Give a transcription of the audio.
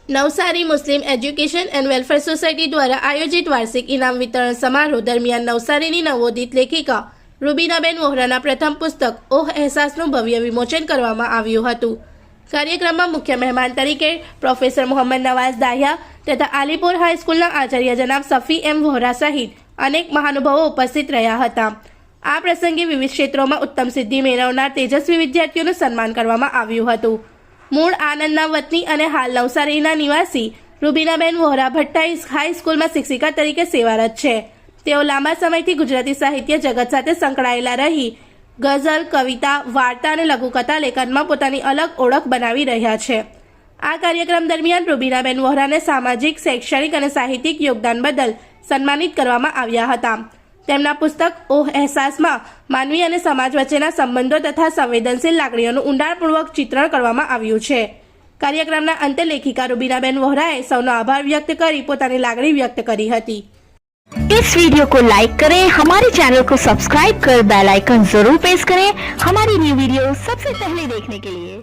Navsari Muslim education and welfare society દ્વારા આયોજિત વાર્ષિક ઇનામ વિતરણ સમારોહ દરમિયાન નવસારીની નવોદિત લેખિકા રૂબીનાબેન વોહરાના પ્રથમ પુસ્તક ઓહ અહેસાસનું ભવ્ય વિમોચન કરવામાં આવ્યું હતું। કાર્યક્રમમાં મુખ્ય મહેમાન તરીકે પ્રોફેસર મોહમ્મદ નવાઝ દાહિયા તથા આલીપુર હાઈસ્કૂલના આચાર્ય જનાબ સફી એમ વોહરા સહિત અનેક મહાનુભાવો ઉપસ્થિત રહ્યા હતા। આ પ્રસંગે વિવિધ ક્ષેત્રોમાં ઉત્તમ સિદ્ધિ મેળવનાર તેજસ્વી વિદ્યાર્થીઓનું સન્માન કરવામાં આવ્યું હતું। મૂળ આનંદના વતની અને હાલ નવસારીના નિવાસી રૂબીનાબેન વોહરા ભટ્ટાઈ હાઈસ્કૂલમાં શિક્ષિકા તરીકે સેવારત છે। તેઓ લાંબા સમયથી ગુજરાતી સાહિત્ય જગત સાથે સંકળાયેલા રહી ગઝલ, કવિતા, વાર્તા અને લઘુકથા લેખનમાં પોતાની અલગ ઓળખ બનાવી રહ્યા છે। આ કાર્યક્રમ દરમિયાન રૂબીનાબેન વોહરાને સામાજિક, શૈક્ષણિક અને સાહિત્યિક યોગદાન બદલ સન્માનિત કરવામાં આવ્યા હતા। તેમના પુસ્તક ઓહ અહેસાસમાં માનવી અને સમાજ વચ્ચેના સંબંધો તથા સંવેદનશીલ લાગણીઓનું ઊંડાણપૂર્વક ચિત્રણ કરવામાં આવ્યું છે। કાર્યક્રમના અંતે લેખિકા રૂબીનાબેન વોહરાએ સૌનો આભાર વ્યક્ત કરી પોતાની લાગણી વ્યક્ત કરી હતી। इस वीडियो को लाइक करें, हमारे चैनल को सब्सक्राइब कर बेल आइकन जरूर प्रेस करें हमारी न्यू वीडियो सबसे पहले देखने के लिए।